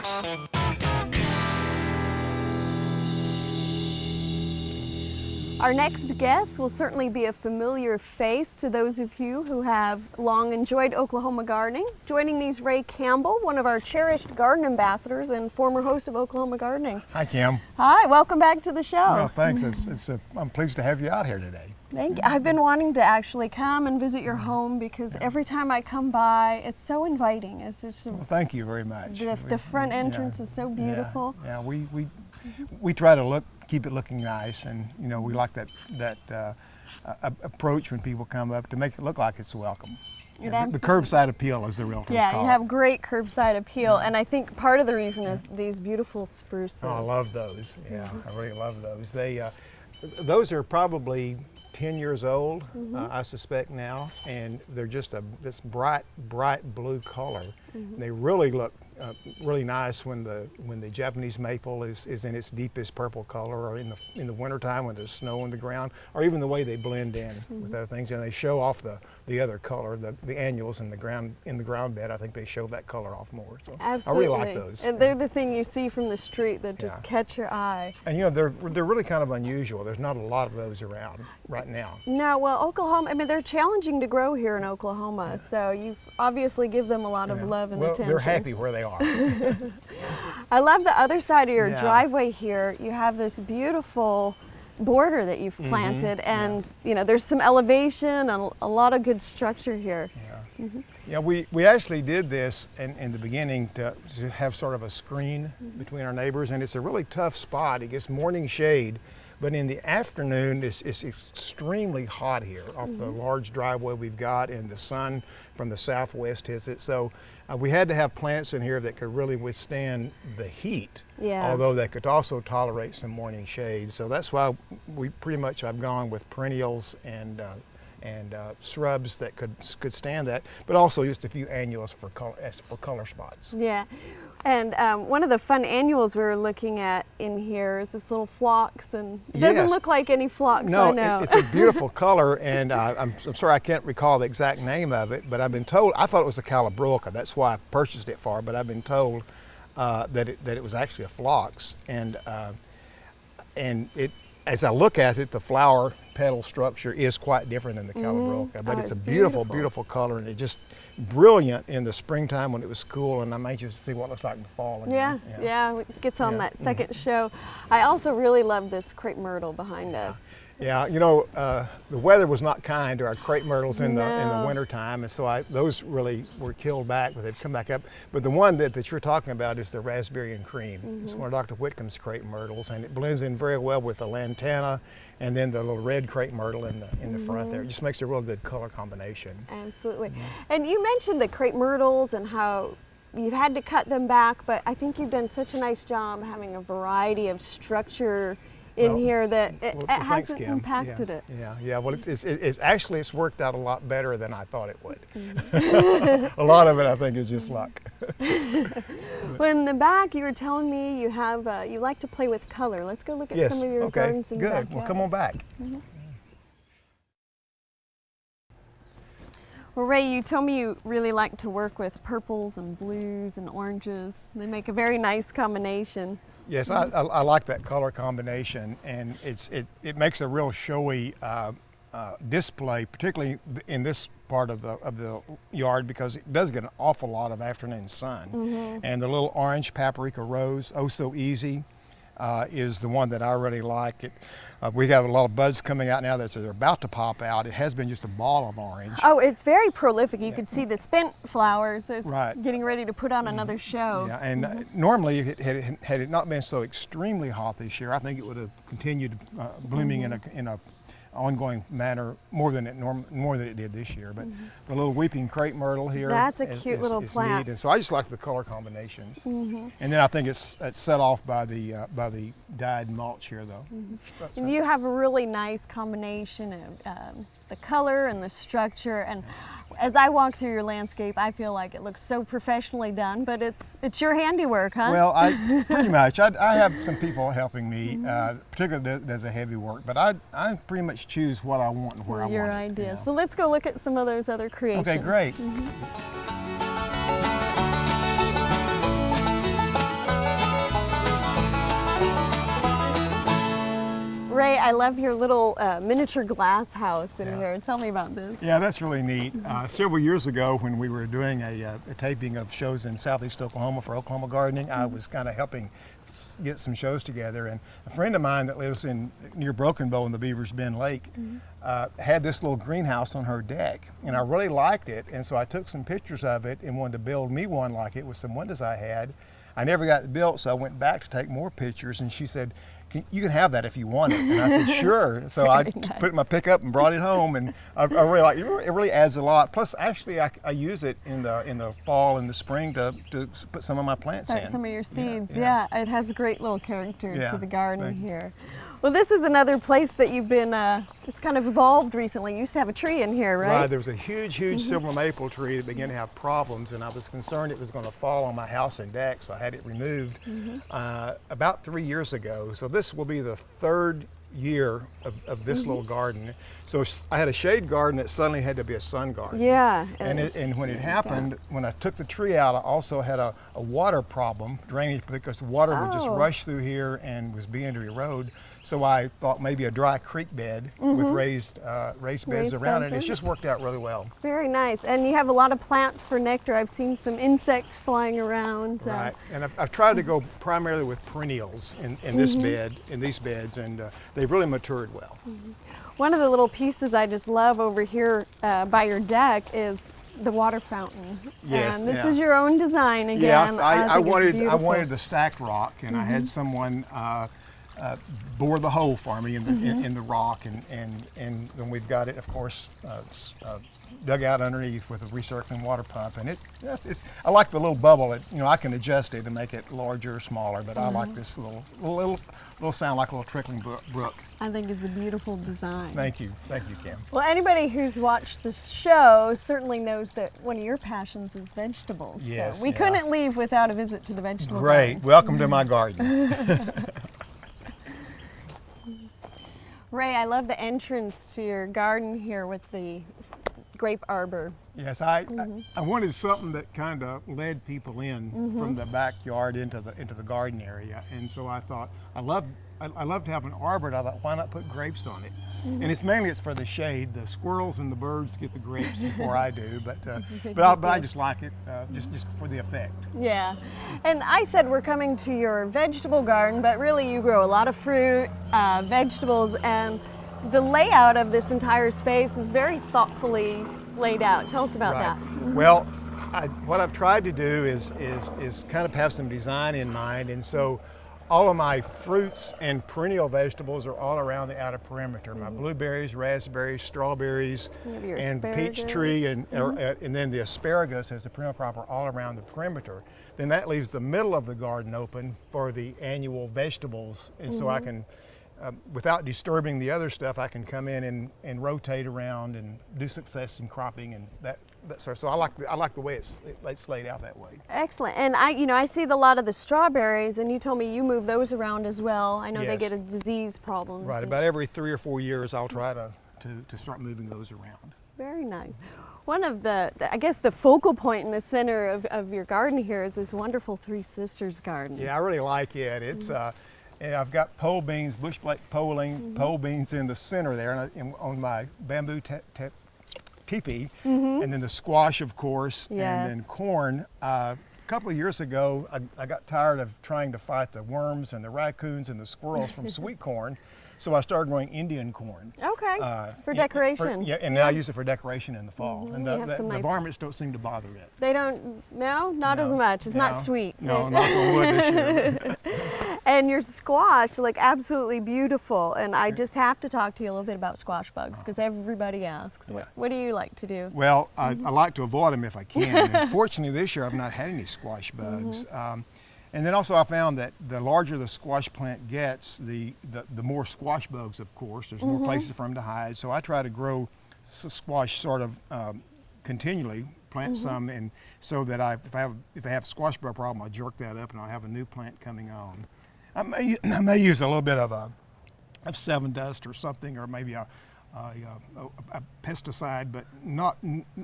Our next guest will certainly be a familiar face to those of you who have long enjoyed Oklahoma gardening. Joining me is Ray Campbell, one of our cherished garden ambassadors and former host of Oklahoma Gardening. Hi, Kim. Hi, welcome back to the show. Well, thanks. I'm pleased to have you out here today. Thank you. I've been wanting to actually come and visit your home because every time I come by, it's so inviting. It's just Well, thank you very much. the front entrance is so beautiful. Yeah, we try to keep it looking nice, and you know, we like that approach when people come up to make it look like it's welcome. The curbside appeal is the realtors call Yeah, you have great curbside appeal, and I think part of the reason is these beautiful spruces. Oh, I love those. Yeah, I really love those. Those are probably 10 years old, I suspect now, and they're just this bright blue color. They really look really nice when the Japanese maple is in its deepest purple color, or in the wintertime when there's snow on the ground, or even the way they blend in with other things, and they show off the other color, the annuals in the ground bed. I think they show that color off more. So Absolutely. I really like those. And they're the thing you see from the street that just catch your eye. And you know, they're really kind of unusual. There's not a lot of those around right now. No, well, Oklahoma, I mean, they're challenging to grow here in Oklahoma, so you obviously give them a lot of love and attention. They're happy where they are. I love the other side of your driveway here. You have this beautiful border that you've planted, and you know, there's some elevation and a lot of good structure here. Yeah, we actually did this in the beginning to have sort of a screen between our neighbors, and it's a really tough spot. It gets morning shade, but in the afternoon it's extremely hot here off the large driveway we've got, and the sun from the southwest hits it. So we had to have plants in here that could really withstand the heat, although they could also tolerate some morning shade. So that's why we pretty much have gone with perennials and shrubs that could stand that, but also just a few annuals for color spots. Yeah, and one of the fun annuals we were looking at in here is this little phlox, and it doesn't look like any phlox. No, I know. It's a beautiful color, and I'm sorry I can't recall the exact name of it, but I've been told, I thought it was a calabroica, that's why I purchased it for, but I've been told that it was actually a phlox, and it, as I look at it, the flower petal structure is quite different than the calabroica, but it's a beautiful color, and it's just brilliant in the springtime when it was cool, and I'm anxious to see what it looks like in the fall again. Yeah, it gets on that second show. I also really love this crepe myrtle behind us. Yeah, you know, the weather was not kind to our crepe myrtles in the wintertime, and so those really were killed back, but they've come back up. But the one that you're talking about is the raspberry and cream. It's one of Dr. Whitcomb's crepe myrtles, and it blends in very well with the lantana and then the little red crepe myrtle in the front there. It just makes a real good color combination. Absolutely. And you mentioned the crepe myrtles and how you've had to cut them back, but I think you've done such a nice job having a variety of structure in here that it hasn't impacted it. Yeah. Well, it's actually worked out a lot better than I thought it would. A lot of it, I think, is just luck. Well, in the back, you were telling me you have you like to play with color. Let's go look at some of your gardens in the backyard. Good. Well, come on back. Well, Ray, you told me you really like to work with purples and blues and oranges. They make a very nice combination. Yes, I like that color combination, and it makes a real showy display, particularly in this part of the yard, because it does get an awful lot of afternoon sun. And the little orange paprika rose, oh so easy, is the one that I really like. We have a lot of buds coming out now they're about to pop out. It has been just a ball of orange. Oh, it's very prolific. You can see the spent flowers. It's getting ready to put on another show. Yeah, and normally, had it not been so extremely hot this year, I think it would have continued blooming in a ongoing manner more than it did this year. But the little weeping crepe myrtle here, that's a cute little plant. Neat. And so I just like the color combinations. And then I think it's set off by the dyed mulch here, though. And you have a really nice combination of the color and the structure. And as I walk through your landscape, I feel like it looks so professionally done, but it's your handiwork, huh? Well, pretty much. I have some people helping me, particularly that does the heavy work, but I pretty much choose what I want and where I want your it. ideas. You know? Well, let's go look at some of those other creations. Okay, great. I love your little miniature glass house in Yeah. here. Tell me about this. Yeah, that's really neat. Several years ago when we were doing a taping of shows in southeast Oklahoma for Oklahoma Gardening, I was kind of helping get some shows together, and a friend of mine that lives near Broken Bow in the Beaver's Bend Lake had this little greenhouse on her deck, and I really liked it, and so I took some pictures of it and wanted to build me one like it with some windows I had. I never got it built, so I went back to take more pictures, and she said, you can have that if you want it. And I said, sure. So I nice. put it in my pickup and brought it home, and I really like it. It really adds a lot. Plus, actually, I use it in the fall and the spring to put some of my plants Start in. some of your seeds. Yeah. Yeah, it has a great little character Yeah, to the garden thank you. here. Well, this is another place that you've been, it's kind of evolved recently. You used to have a tree in here, right? Right, there was a huge silver maple tree that began to have problems, and I was concerned it was going to fall on my house and deck, so I had it removed about 3 years ago. So this will be the third year of this little garden. So I had a shade garden that suddenly had to be a sun garden. Yeah. And when it happened, when I took the tree out, I also had a water problem, drainage, because water would just rush through here and was beginning to erode. So I thought maybe a dry creek bed with raised beds around it. And it's just worked out really well. Very nice. And you have a lot of plants for nectar. I've seen some insects flying around. Right. And I've tried to go primarily with perennials in this bed, in these beds, and they've really matured well. One of the little pieces I just love over here by your deck is the water fountain. Yes, and this yeah. is your own design again. Yeah, I think it's wanted beautiful. the stacked rock, and I had someone bore the hole for me in the in the rock, and then we've got it, of course, dug out underneath with a recirculating water pump, and it's I like the little bubble. I can adjust it to make it larger or smaller, but I like this little sound like a little trickling brook. I think it's a beautiful design. Thank you, Kim. Well, anybody who's watched this show certainly knows that one of your passions is vegetables. Yes, So we yeah. couldn't leave without a visit to the vegetable Great, garden. welcome to my garden. Ray, I love the entrance to your garden here with the grape arbor. Yes, I wanted something that kind of led people in from the backyard into the garden area, and so I thought I love to have an arbor. And I thought, why not put grapes on it? And it's mainly for the shade. The squirrels and the birds get the grapes before I do, but I just like it just for the effect. Yeah, and I said we're coming to your vegetable garden, but really you grow a lot of fruit, vegetables, and the layout of this entire space is very thoughtfully laid out. Tell us about that. Well, what I've tried to do is kind of have some design in mind, and so all of my fruits and perennial vegetables are all around the outer perimeter. My blueberries, raspberries, strawberries, and the peach tree, and then the asparagus as the perennial crop are all around the perimeter. Then that leaves the middle of the garden open for the annual vegetables, and so I can, without disturbing the other stuff, I can come in and rotate around and do succession cropping and that sort. So I like the way it's laid out that way. Excellent. And I see a lot of the strawberries, and you told me you move those around as well. I know they Yes. get a disease problems. Right. About every 3 or 4 years, I'll try to start moving those around. Very nice. One of I guess the focal point in the center of your garden here is this wonderful Three Sisters garden. Yeah, I really like it. It's and I've got pole beans, bush pole beans in the center there, and on my bamboo teepee, and then the squash, of course, Yes. and then corn. A couple of years ago, I got tired of trying to fight the worms and the raccoons and the squirrels from sweet corn, so I started growing Indian corn. Okay. For decoration. And now I use it for decoration in the fall. And You have the some nice- varmints don't seem to bother it. They don't, not as much. It's not sweet. No, knock on wood this year. And your squash look absolutely beautiful. And I just have to talk to you a little bit about squash bugs because everybody asks. Yeah. What do you like to do? Well, I like to avoid them if I can. And fortunately, this year I've not had any squash bugs. And then also I found that the larger the squash plant gets, the more squash bugs, of course. There's more places for them to hide. So I try to grow squash sort of continually, plant some, and so that if I have a squash bug problem, I jerk that up and I'll have a new plant coming on. I may use a little bit of 7 dust or something, or maybe a a pesticide, but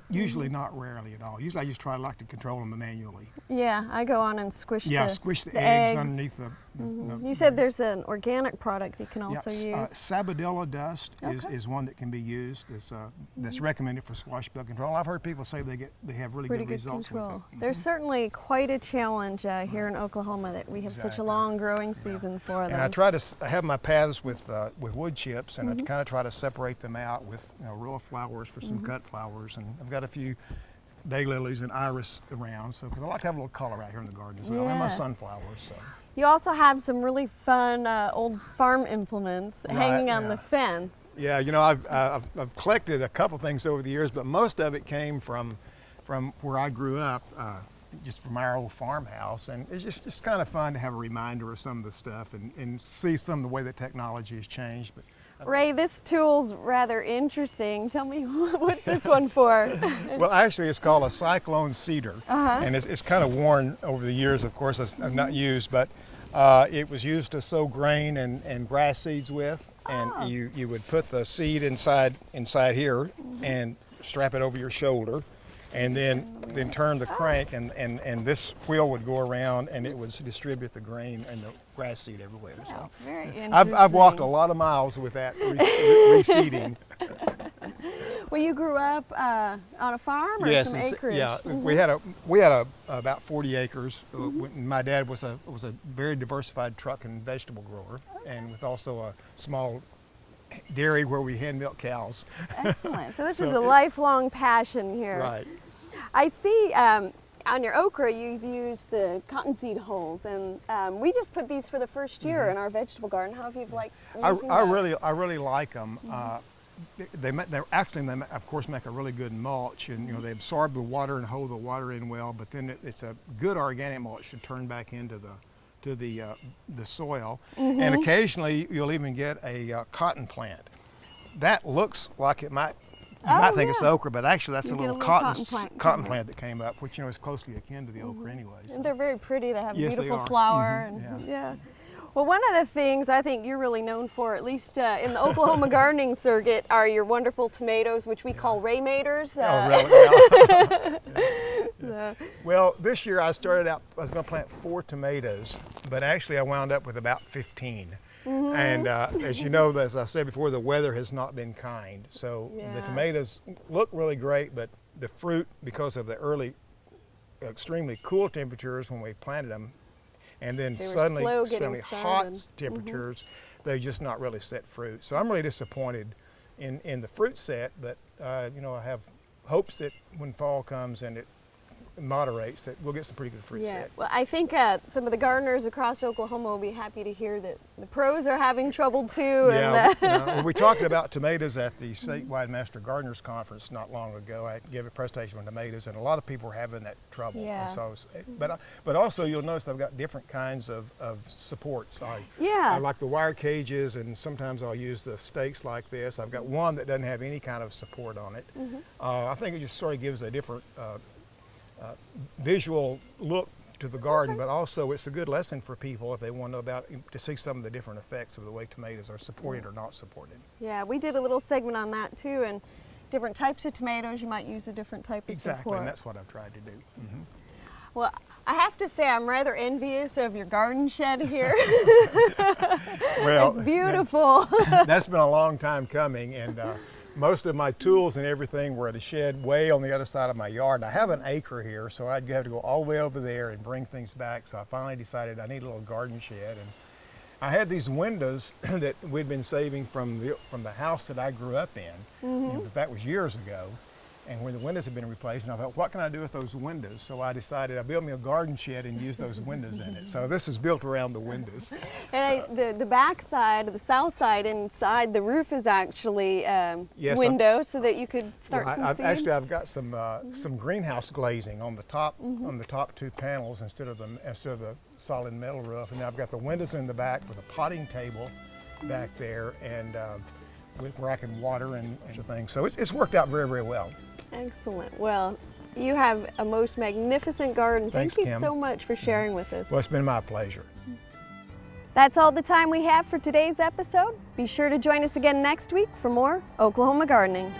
usually not rarely at all. Usually I just like to control them manually. Yeah, I go on and squish squish the eggs underneath the you said there's an organic product you can also use. Sabadilla dust is one that can be used. It's, that's recommended for squash bug control. I've heard people say they have really good results with it. There's certainly quite a challenge here in Oklahoma that we have such a long growing season for them. And I try to have my paths with wood chips, and I kind of try to separate them out with a row of flowers for some cut flowers, and I've got a few daylilies and iris around, so because I like to have a little color out here in the garden as well, and my sunflowers. So. You also have some really fun old farm implements hanging on the fence. Yeah, you know, I've collected a couple things over the years, but most of it came from where I grew up, just from our old farmhouse, and it's just kind of fun to have a reminder of some of the stuff and see some of the way that technology has changed. But Ray, this tool's rather interesting. Tell me, what's this one for? Well, actually, it's called a cyclone seeder, and it's kind of worn over the years. Of course, it's not used, but it was used to sow grain and grass seeds with, and you would put the seed inside here and strap it over your shoulder, and then turn the crank, and this wheel would go around, and it would distribute the grain and the grass seed everywhere. Wow, so very interesting. I've walked a lot of miles with that reseeding. Well, you grew up on a farm, or some acreage? Yeah, we had about 40 acres. My dad was a very diversified truck and vegetable grower, and with also a small dairy where we hand milk cows. Excellent. So this is a lifelong passion here. Right. I see on your okra you've used the cottonseed hulls, and we just put these for the first year in our vegetable garden. How have you liked using I really like them. They of course make a really good mulch, and you know they absorb the water and hold the water in well. But then it's a good organic mulch to turn back into the soil. And occasionally you'll even get a cotton plant. That looks like it might. You might think it's okra, but actually that's a little cotton plant that came up, which is closely akin to the okra anyway. So. And they're very pretty. They have a beautiful they are. flower. And, yeah. Well, one of the things I think you're really known for, at least in the Oklahoma gardening circuit, are your wonderful tomatoes, which we call Raymators. Really? Well, this year I started out, I was going to plant 4 tomatoes, but actually I wound up with about 15. And as you know, as I said before, the weather has not been kind. So the tomatoes look really great, but the fruit, because of the early extremely cool temperatures when we planted them, and then suddenly hot temperatures, they just not really set fruit. So I'm really disappointed in the fruit set, but you know, I have hopes that when fall comes and it moderates, that we'll get some pretty good fruit set. Well, I think some of the gardeners across Oklahoma will be happy to hear that the pros are having trouble too. Yeah, we talked about tomatoes at the statewide Master Gardeners Conference not long ago. I gave a presentation on tomatoes, and a lot of people were having that trouble. Yeah. And so but also you'll notice I've got different kinds of supports. I like the wire cages, and sometimes I'll use the stakes like this. I've got one that doesn't have any kind of support on it. I think it just sort of gives a different visual look to the garden, but also it's a good lesson for people if they want to know to see some of the different effects of the way tomatoes are supported or not supported. Yeah, we did a little segment on that too, and different types of tomatoes, you might use a different type of support. Exactly, and that's what I've tried to do. Well, I have to say I'm rather envious of your garden shed here. Well, it's beautiful. That's been a long time coming, and most of my tools and everything were at a shed way on the other side of my yard. I have an acre here, so I'd have to go all the way over there and bring things back. So I finally decided I need a little garden shed. And I had these windows that we'd been saving from the house that I grew up in. You know, that was years ago. And when the windows had been replaced, and I thought, what can I do with those windows? So I decided I'd build me a garden shed and use those windows in it. So this is built around the windows. And the back side, the south side inside, the roof is actually window, so that you could start some seeds. Actually, I've got some greenhouse glazing on the top 2 panels instead of the solid metal roof. And I've got the windows in the back with a potting table back there, and where I can water and things. So it's worked out very, very well. Excellent. Well, you have a most magnificent garden. Thanks, Thank you Kim. so much for sharing with us. Well, it's been my pleasure. That's all the time we have for today's episode. Be sure to join us again next week for more Oklahoma gardening.